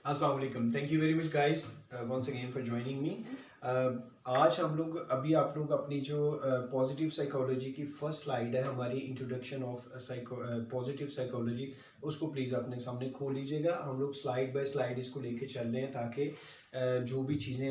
अस्सलाम वालेकुम। Thank you very much guys once again for joining me. आज हम लोग अभी आप लोग अपनी जो पॉजिटिव साइकोलॉजी की फर्स्ट स्लाइड है हमारी इंट्रोडक्शन ऑफ पॉजिटिव साइकोलॉजी, उसको प्लीज़ अपने सामने खोल लीजिएगा। हम लोग स्लाइड बाय स्लाइड इसको लेके चल रहे हैं ताकि जो भी चीज़ें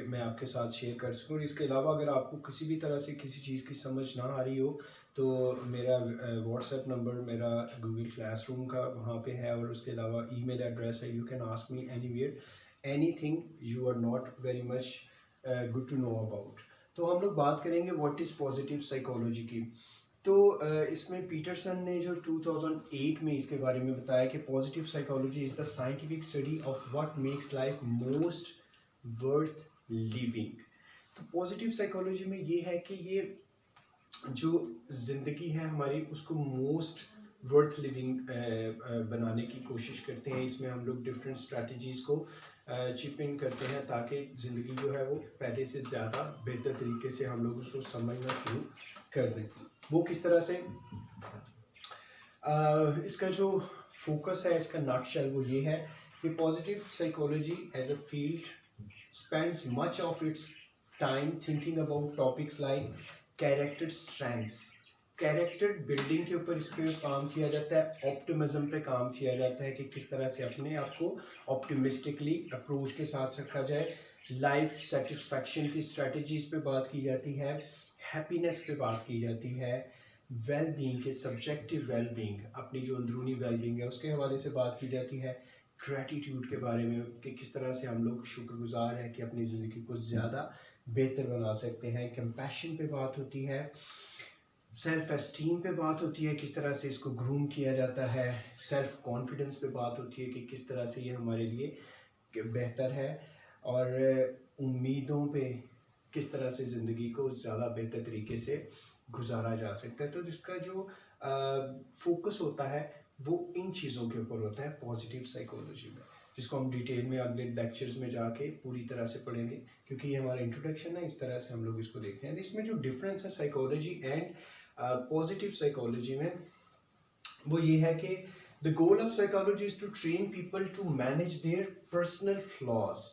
मैं आपके साथ शेयर कर सकूँ। इसके अलावा अगर आपको किसी भी तरह से किसी चीज़ की समझ ना आ रही हो तो मेरा व्हाट्सएप नंबर मेरा गूगल क्लासरूम का वहाँ पे है, और उसके अलावा ईमेल एड्रेस है। You can ask me anywhere anything you are not very much good to know about. तो हम लोग बात करेंगे व्हाट इज़ पॉजिटिव साइकोलॉजी की। तो इसमें पीटरसन ने जो 2008 में इसके बारे में बताया कि positive psychology is the scientific study of what makes life most worth living. तो पॉजिटिव साइकोलॉजी में ये है कि ये जो ज़िंदगी है हमारी उसको मोस्ट वर्थ लिविंग बनाने की कोशिश करते हैं। इसमें हम लोग डिफरेंट स्ट्रैटेजीज़ को चिप इन करते हैं ताकि ज़िंदगी जो है वो पहले से ज़्यादा बेहतर तरीके से हम लोग उसको समझना शुरू कर दें। वो किस तरह से इसका जो फोकस है, इसका नटशेल वो ये है कि positive psychology as a field spends much of its time thinking about topics like character strengths। Character building के ऊपर इस पे काम किया जाता है, ऑप्टिमिज्म पे काम किया जाता है कि किस तरह से अपने आप को ऑप्टिमिस्टिकली अप्रोच के साथ रखा जाए। लाइफ सेटिस्फैक्शन की स्ट्रेटजीज पे बात की जाती है, हैप्पीनेस पे बात की जाती है, वेल बीइंग के सब्जेक्टिव वेल बीइंग, अपनी जो अंदरूनी वेल बीइंग है उसके हवाले से बात की जाती है। ग्रैटिट्यूड के बारे में कि किस तरह से हम लोग शुक्रगुजार हैं कि अपनी ज़िंदगी को ज़्यादा बेहतर बना सकते हैं। कंपैशन पे बात होती है, सेल्फ एस्टीम पे बात होती है, किस तरह से इसको ग्रूम किया जाता है। सेल्फ कॉन्फिडेंस पे बात होती है कि किस तरह से ये हमारे लिए बेहतर है, और उम्मीदों पे किस तरह से ज़िंदगी को ज़्यादा बेहतर तरीके से गुजारा जा सकता है। तो जिसका जो फोकस होता है वो इन चीज़ों के ऊपर होता है पॉजिटिव साइकोलॉजी में, जिसको हम डिटेल में अगले लेक्चर्स में जाके पूरी तरह से पढ़ेंगे, क्योंकि ये हमारा इंट्रोडक्शन है। इस तरह से हम लोग इसको देखते हैं। इसमें जो डिफरेंस है साइकोलॉजी एंड पॉजिटिव साइकोलॉजी में वो ये है कि the goal of psychology is to train people to manage their personal flaws.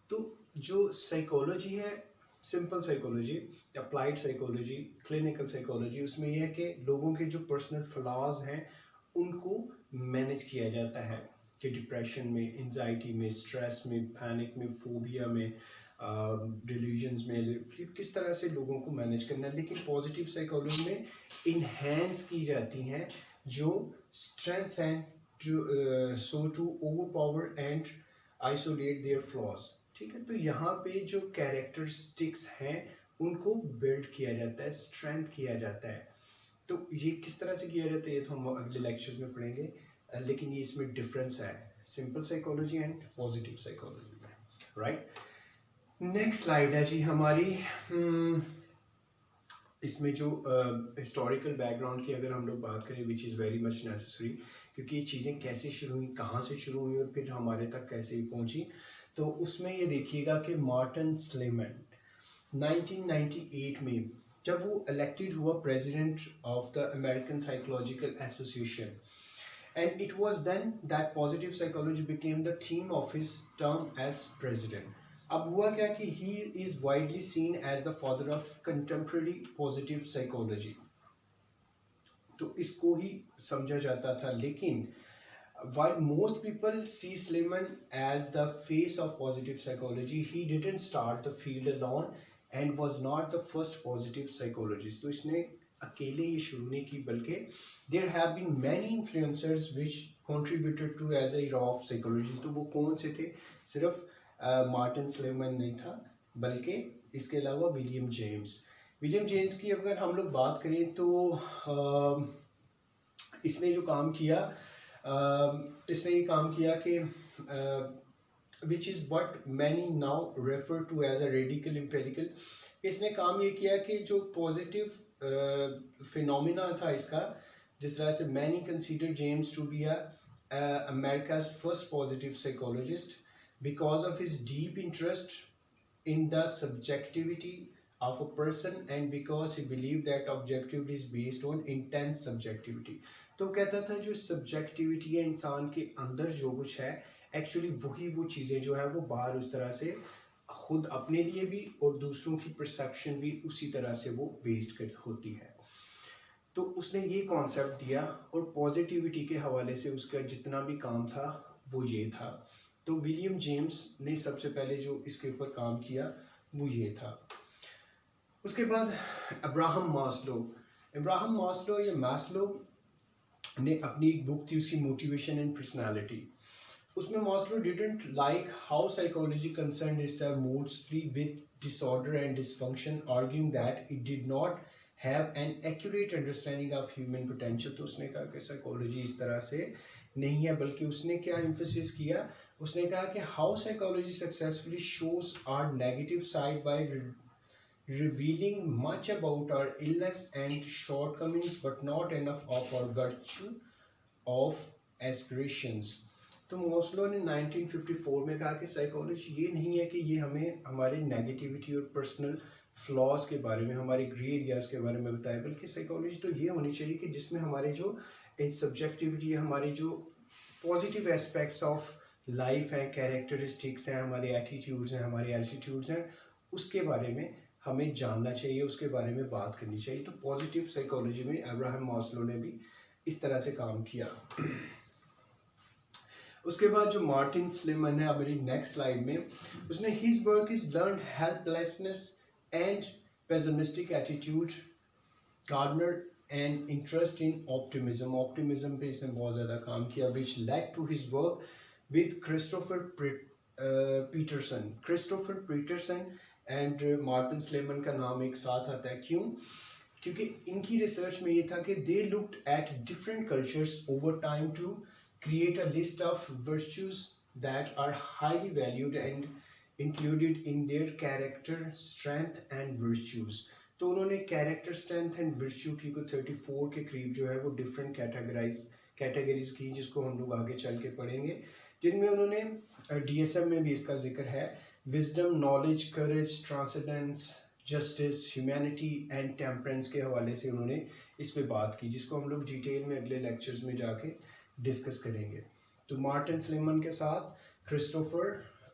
तो जो साइकोलॉजी है, simple psychology, applied psychology, clinical psychology, उसमें यह है कि लोगों के जो पर्सनल फ्लॉज हैं उनको मैनेज किया जाता है कि डिप्रेशन में, एंजाइटी में, स्ट्रेस में, पैनिक में, फोबिया में, डिल्यूजन्स में किस तरह से लोगों को मैनेज करना है। लेकिन पॉजिटिव साइकोलॉजी में इन्हेंस की जाती हैं जो स्ट्रेंथ्स हैं to so to overpower and isolate their flaws. ठीक है, तो यहाँ पे जो कैरेक्टरिस्टिक्स हैं उनको बिल्ड किया जाता है, स्ट्रेंथ किया जाता है। तो ये किस तरह से किया जाता है ये तो हम अगले लेक्चर में पढ़ेंगे, लेकिन ये इसमें डिफरेंस है simple psychology and positive psychology में, राइट। नेक्स्ट स्लाइड है जी हमारी। इसमें जो हिस्टोरिकल बैकग्राउंड की अगर हम लोग बात करें, which is very much necessary, क्योंकि ये चीज़ें कैसे शुरू हुई, कहाँ से शुरू हुई और फिर हमारे तक कैसे ही पहुँची। तो उसमें ये देखिएगा कि मार्टिन स्लेमन 1998 में जब वो इलेक्टेड हुआ president of the American psychological association, and it was then that positive psychology became the theme of his term as president। अब हुआ क्या कि he is widely seen as the father of contemporary positive psychology, तो इसको ही समझा जाता था। लेकिन while most people see Sleeman as the face of positive psychology, he didn't start the field alone and was not the first positive psychologist। तो इसने अकेले ये शुरू नहीं की, बल्कि there have been many influencers which contributed to as a era of psychology। तो वो कौन से थे? सिर्फ मार्टिन स्लेमन नहीं था, बल्कि इसके अलावा विलियम जेम्स की अगर हम लोग बात करें तो इसने जो काम किया, इसने ये काम किया कि which is what many now refer to as a radical empirical. इसने काम ये किया कि जो पॉजिटिव फिनोमिना था इसका, जिस तरह से many consider James to be America's first positive psychologist because of his deep interest in the subjectivity of a person and because he believed that objectivity is based on intense subjectivity। तो कहता था जो subjectivity है इंसान के अंदर जो कुछ है, एक्चुअली वही वो चीज़ें जो है वो बाहर उस तरह से खुद अपने लिए भी और दूसरों की परसेप्शन भी उसी तरह से वो बेस्ड कर होती है। तो उसने ये कॉन्सेप्ट दिया और पॉजिटिविटी के हवाले से उसका जितना भी काम था वो ये था। तो विलियम जेम्स ने सबसे पहले जो इसके ऊपर काम किया वो ये था। उसके बाद अब्राहम मास्लो या मास्लो ने अपनी एक बुक थी उसकी मोटिवेशन एंड पर्सनालिटी। उसमें Maslow didn't like how psychology concern itself mostly with disorder and dysfunction, arguing that it did not have an accurate understanding of human potential। तो उसने कहा कि साइकोलॉजी इस तरह से नहीं है, बल्कि उसने क्या एम्फोसिस किया, उसने कहा कि how psychology successfully shows our negative side by revealing much about our illness and shortcomings but not enough of our virtue of aspirations। तो मॉस्लो ने 1954 में कहा कि साइकोलॉजी ये नहीं है कि ये हमें हमारे नेगेटिविटी और पर्सनल फ्लॉज के बारे में, हमारे ग्रे एरियाज के बारे में बताए, बल्कि साइकोलॉजी तो ये होनी चाहिए कि जिसमें हमारे जो सब्जेक्टिविटी है, हमारी जो पॉजिटिव एस्पेक्ट्स ऑफ लाइफ हैं, कैरेक्टरिस्टिक्स हैं, हमारे एटीट्यूड्स हैं, हमारे एल्टीट्यूड्स हैं, उसके बारे में हमें जानना चाहिए, उसके बारे में बात करनी चाहिए। तो पॉजिटिव साइकोलॉजी में अब्राहम मास्लो ने भी इस तरह से काम किया। उसके बाद जो मार्टिन स्लेमन है, मेरी नेक्स्ट स्लाइड में, उसने his work is learned helplessness and pessimistic attitude Gardner and interest in optimism पे इसने बहुत ज़्यादा काम किया, which led to his work with Christopher Peterson and Martin Seligman का नाम एक साथ आता है। क्यों? क्योंकि इनकी रिसर्च में ये था कि they looked at different cultures over time to create a list of virtues that are highly valued and included in their character strength and virtues। तो उन्होंने कैरेक्टर स्ट्रेंथ एंड वर्च्यू की को 34 के करीब जो है वो डिफरेंट कैटेगरीज की, जिसको हम लोग आगे चल के पढ़ेंगे, जिनमें उन्होंने DSM में भी इसका जिक्र है, wisdom, knowledge, courage, transcendence, justice, humanity and temperance के हवाले से उन्होंने इस पे बात की, जिसको हम लोग डिटेल में अगले लेक्चर्स में जाके डिस्कस करेंगे। तो मार्टिन स्लेमन के साथ क्रिस्टोफर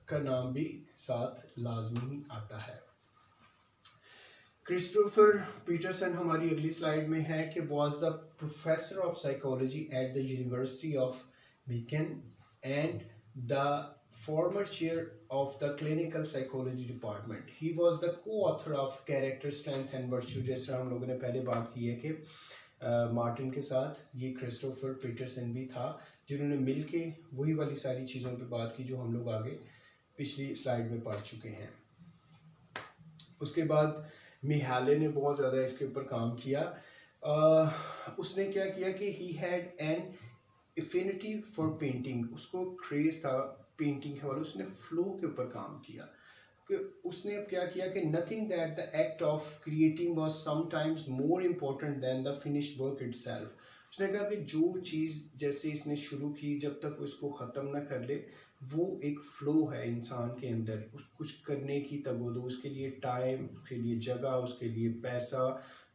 का नाम भी साथ लाजमी आता है। क्रिस्टोफर पीटरसन हमारी अगली स्लाइड में है कि was the professor of psychology at the university of beacon and the former chair of the clinical psychology department। he was the co-author of character strength and virtue। जिस तरह हम लोगों ने पहले बात की है कि मार्टिन के साथ ये क्रिस्टोफर पीटरसन भी था, जिन्होंने मिलके वही वाली सारी चीज़ों पे बात की जो हम लोग आगे पिछली स्लाइड में पढ़ चुके हैं। उसके बाद मिहाले ने बहुत ज़्यादा इसके ऊपर काम किया। उसने क्या किया कि he had an affinity for painting, उसको क्रेज था पेंटिंग के वाले, उसने फ्लो के ऊपर काम किया। कि उसने अब क्या किया कि nothing that the act of creating was sometimes more important than the finished work itself. उसने कहा कि जो चीज़ जैसे इसने शुरू की, जब तक वो इसको ख़त्म ना कर ले, वो एक फ़्लो है इंसान के अंदर, उस कुछ करने की तगोदो, उसके लिए टाइम, उसके लिए जगह, उसके लिए पैसा,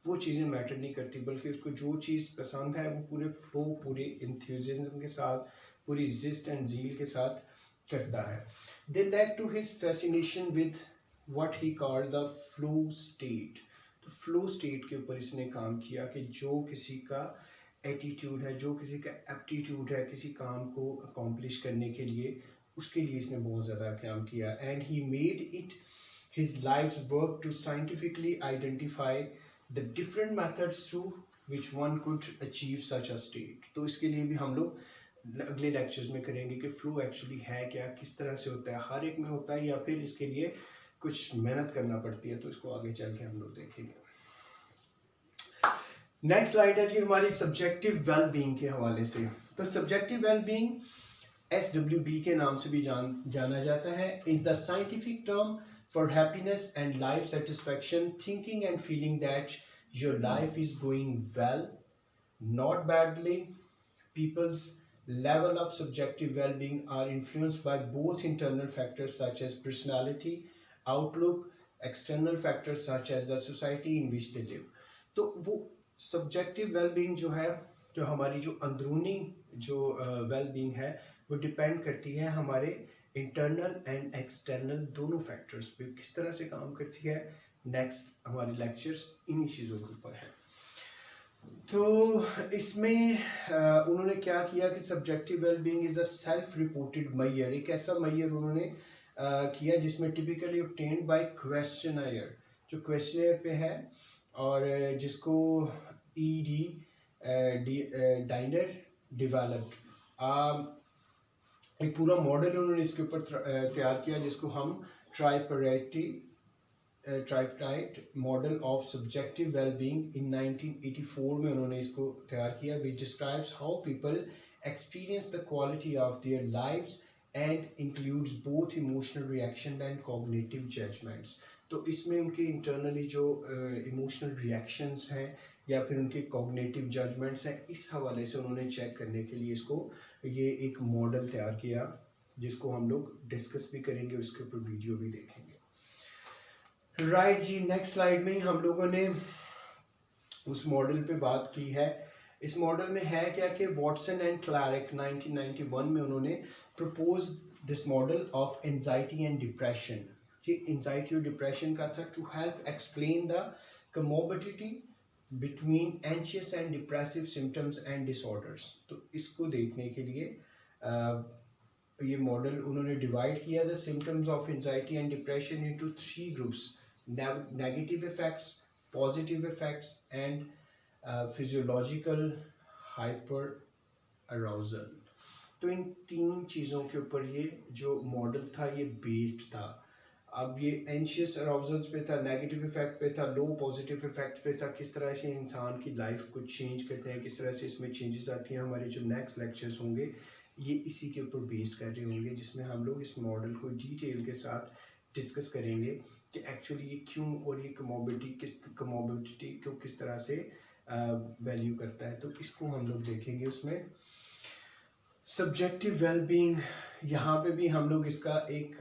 वो चीज़ें मैटर नहीं करती, बल्कि उसको जो चीज़ पसंद है वो पूरे फ्लो, पूरे इंथ्यूजिज्म के साथ, पूरी जिस्ट एंड जील के साथ करता है। They led to his fascination with what he called the flow state। तो फ्लो स्टेट के ऊपर इसने काम किया कि जो किसी का एटीट्यूड है, जो किसी का एप्टीट्यूड है किसी काम को अकॉम्प्लिश करने के लिए, उसके लिए इसने बहुत ज़्यादा काम किया। And he made it his life's work to scientifically identify the different methods through which one could achieve such a state। तो इसके लिए भी हम लोग अगले लेक्चर्स में करेंगे कि फ्लो एक्चुअली है क्या, किस तरह से होता है, हर एक में होता है या फिर इसके लिए कुछ मेहनत करना पड़ती है, तो इसको आगे चल के हम लोग देखेंगे। नेक्स्ट स्लाइड है जी हमारी सब्जेक्टिव वेलबींग के हवाले से। तो सब्जेक्टिव वेलबींग SWB के नाम से भी जाना जाता है, is the scientific term for happiness and life satisfaction, thinking and feeling that your life is going well not badly. People's level of subjective well-being are influenced by both internal factors such as personality, outlook, external factors such as the society in which they live। तो वो subjective well-being जो है, जो हमारी जो अंदरूनी जो well being है वो डिपेंड करती है हमारे इंटरनल एंड एक्सटर्नल दोनों फैक्टर्स पे, किस तरह से काम करती है। नेक्स्ट हमारे लेक्चर्स इन्हीं चीज़ों के ऊपर हैं। तो इसमें उन्होंने क्या किया कि subjective wellbeing is a self reported measure, एक ऐसा मैयर उन्होंने किया जिसमें टिपिकली ऑब्टेन्ड बाय क्वेश्चनायर, जो क्वेश्चनायर पे है और जिसको ई डी डाइनर डेवलप्ड, एक पूरा मॉडल उन्होंने इसके ऊपर तैयार किया जिसको हम tripartite model of subjective wellbeing in 1984 में उन्होंने इसको तैयार किया, which describes how people experience the quality of their lives and includes both emotional reaction and cognitive judgments. तो इसमें उनके इंटरनली जो इमोशनल रिएक्शंस हैं या फिर उनके कॉग्निटिव जजमेंट्स हैं, इस हवाले से उन्होंने चेक करने के लिए इसको ये एक मॉडल तैयार किया जिसको हम लोग डिस्कस भी करेंगे, उसके ऊपर वीडियो भी देखेंगे। राइट जी, नेक्स्ट स्लाइड में हम लोगों ने उस मॉडल पे बात की है। इस मॉडल में है क्या कि वॉटसन एंड क्लैरिक 1991 में उन्होंने propose this model of anxiety and depression. ये एंजाइटी और डिप्रेशन का था to help explain the comorbidity between anxious and depressive symptoms and disorders. तो इसको देखने के लिए ये मॉडल उन्होंने डिवाइड किया the symptoms of anxiety and depression into 3 groups, negative effects, positive effects and physiological hyper arousal. तो इन 3 चीज़ों के ऊपर ये जो मॉडल था ये बेस्ड था। अब ये एंशियस अराउजल्स पे था, नेगेटिव इफेक्ट पे था, लो पॉजिटिव इफेक्ट पे था, किस तरह से इंसान की लाइफ को चेंज करते हैं, किस तरह से इसमें चेंजेस आती हैं। हमारे जो नेक्स्ट लेक्चर्स होंगे ये इसी के ऊपर बेस्ड कर रहे होंगे, जिसमें हम लोग इस मॉडल को डिटेल के साथ डिस्कस करेंगे कि एक्चुअली ये क्यों और ये कमोबिडिटी को किस तरह से वैल्यू करता है। तो इसको हम लोग देखेंगे उसमें। सब्जेक्टिव वेलबींग, यहाँ पे भी हम लोग इसका एक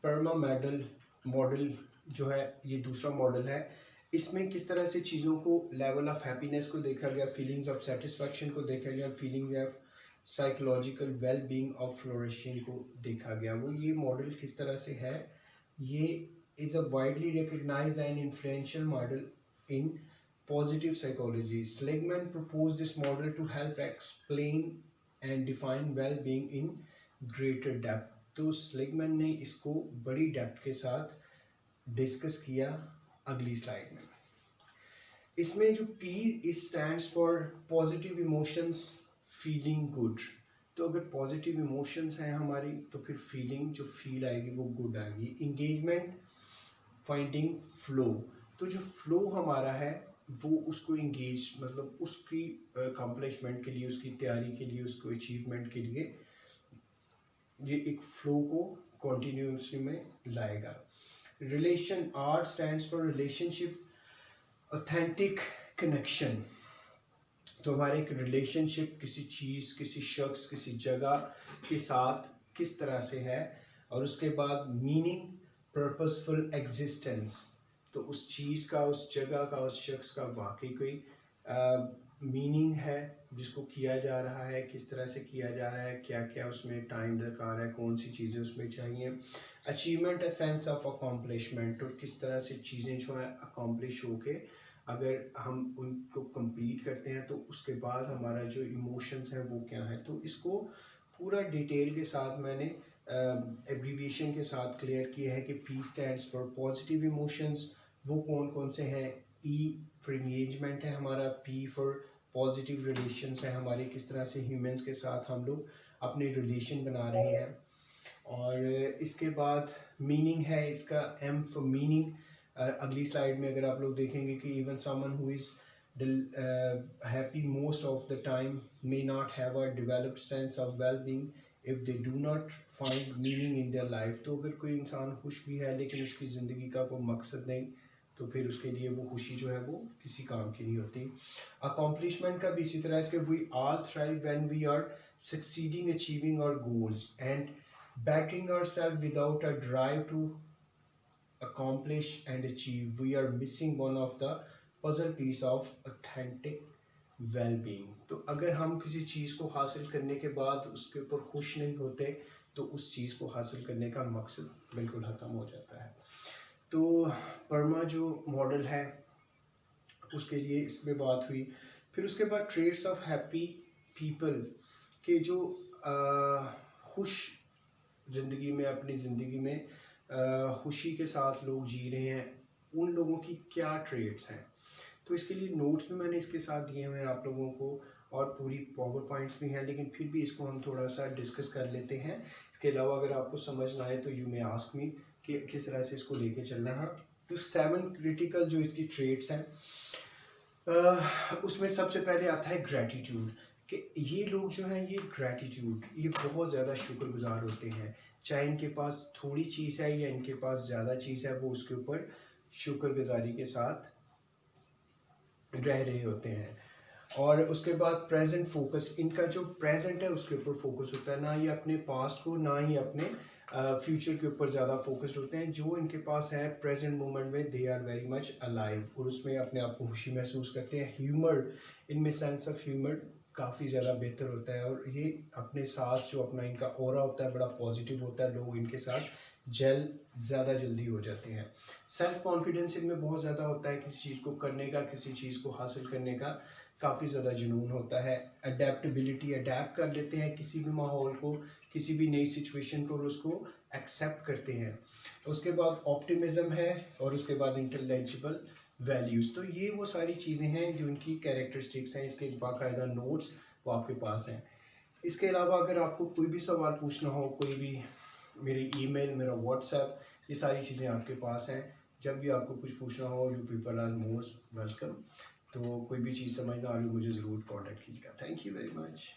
परमा मॉडल जो है ये दूसरा मॉडल है। इसमें किस तरह से चीज़ों को लेवल ऑफ हैप्पीनेस को देखा गया, फीलिंग्स ऑफ सेटिस्फैक्शन को देखा गया, feeling of psychological well being of flourishing को देखा गया। वो ये मॉडल किस तरह से है, ये is a widely recognised and influential model in positive psychology. Seligman proposed this model to help explain and define well-being in greater depth. तो सेलिगमैन ने इसको बड़ी डेप्थ के साथ डिस्कस किया अगली स्लाइड में। इसमें जो P is stands for positive emotions, feeling good. तो अगर पॉजिटिव इमोशंस हैं हमारी तो फिर फीलिंग जो फील आएगी वो गुड आएगी। Engagement, finding flow. तो जो फ्लो हमारा है वो उसको इंगेज मतलब उसकी अकम्पलिशमेंट के लिए, उसकी तैयारी के लिए, उसको अचीवमेंट के लिए ये एक फ्लो को कॉन्टीन्यूसली में लाएगा। Relation, R stands for relationship, authentic connection. तो हमारे एक रिलेशनशिप किसी चीज़, किसी शख्स, किसी जगह के साथ किस तरह से है। और उसके बाद मीनिंग, पर्पसफुल एग्जिस्टेंस। तो उस चीज़ का, उस जगह का, उस शख्स का वाकई कोई मीनिंग है जिसको किया जा रहा है, किस तरह से किया जा रहा है, क्या क्या उसमें टाइम दरकार है, कौन सी चीज़ें उसमें चाहिए। Achievement, a sense of accomplishment. और किस तरह से चीज़ें जो है अकॉम्प्लिश होके अगर हम उनको कंप्लीट करते हैं तो उसके बाद हमारा जो इमोशंस हैं वो क्या है। तो इसको पूरा डिटेल के साथ मैंने एब्रीविएशन के साथ क्लियर किया है कि P stands for positive emotions. वो कौन कौन से हैं। E फॉर इंगेजमेंट है हमारा, P फॉर पॉजिटिव रिलेशंस है हमारे, किस तरह से ह्यूमंस के साथ हम लोग अपने रिलेशन बना रहे हैं। और इसके बाद मीनिंग है इसका, M फॉर मीनिंग। अगली स्लाइड में अगर आप लोग देखेंगे कि even someone who is happy most of the time may not have a developed sense of well being if they do not find meaning in their life. तो अगर कोई इंसान खुश भी है लेकिन उसकी ज़िंदगी का कोई मकसद नहीं तो फिर उसके लिए वो खुशी जो है वो किसी काम की नहीं होती। अकॉम्प्लिशमेंट का भी इसी तरह है कि we all thrive when we are succeeding achieving our goals and bettering ourself without a drive to accomplish and achieve, we are missing one of the puzzle piece of authentic well being. तो अगर हम किसी चीज़ को हासिल करने के बाद उसके ऊपर खुश नहीं होते तो उस चीज़ को हासिल करने का मकसद बिल्कुल ख़त्म हो जाता है। तो परमा जो मॉडल है उसके लिए इसमें बात हुई। फिर उसके बाद ट्रेड्स ऑफ हैप्पी पीपल के जो खुश ज़िंदगी में, अपनी ज़िंदगी में खुशी के साथ लोग जी रहे हैं, उन लोगों की क्या ट्रेड्स हैं। तो इसके लिए नोट्स भी मैंने इसके साथ दिए हुए हैं आप लोगों को, और पूरी पावर पॉइंट्स भी हैं, लेकिन फिर भी इसको हम थोड़ा सा डिस्कस कर लेते हैं। इसके अलावा अगर आपको समझ ना आए तो यू मे आस्क मी कि किस तरह से इसको लेके चलना है। तो 7 क्रिटिकल जो इसकी ट्रेड्स हैं, उसमें सबसे पहले आता है ग्रैटिट्यूड। कि ये लोग जो हैं, ये ग्रैटिट्यूड, ये बहुत ज़्यादा शुक्रगुजार होते हैं। चाहे इनके पास थोड़ी चीज़ है या इनके पास ज़्यादा चीज़ है, वो उसके ऊपर शुक्रगुजारी के साथ रह रहे होते हैं। और उसके बाद प्रेजेंट फोकस, इनका जो प्रेजेंट है उसके ऊपर फोकस होता है, ना ही अपने पास्ट को, ना ही अपने फ्यूचर के ऊपर ज़्यादा फोकस्ड होते हैं। जो इनके पास है प्रेजेंट मोमेंट में, they are very much alive, और उसमें अपने आप को खुशी महसूस करते हैं। ह्यूमर, इनमें सेंस ऑफ ह्यूमर काफ़ी ज़्यादा बेहतर होता है, और ये अपने साथ जो अपना इनका ऑरा होता है बड़ा पॉजिटिव होता है, लोग इनके साथ जेल ज़्यादा जल्दी हो जाते हैं। सेल्फ कॉन्फिडेंस इनमें बहुत ज़्यादा होता है, किसी चीज़ को करने का, किसी चीज़ को हासिल करने का काफ़ी ज़्यादा जुनून होता है। अडेप्टबिलिटी, अडेप्ट कर लेते हैं किसी भी माहौल को, किसी भी नई सिचुएशन को, और उसको एक्सेप्ट करते हैं। उसके बाद ऑप्टिमिज्म है, और उसके बाद इंटेलिजिबल वैल्यूज़। तो ये वो सारी चीज़ें हैं जो इनकी कैरेक्टरिस्टिक्स हैं। इसके बाकायदा नोट्स वो आपके पास हैं। इसके अलावा अगर आपको कोई भी सवाल पूछना हो, कोई भी, मेरी ईमेल, मेरा व्हाट्सएप, ये सारी चीज़ें आपके पास हैं। जब भी आपको कुछ पूछना हो, you people are most welcome. तो कोई भी चीज़ समझ ना आ रही, मुझे ज़रूर कॉन्टेक्ट कीजिएगा। Thank you very much.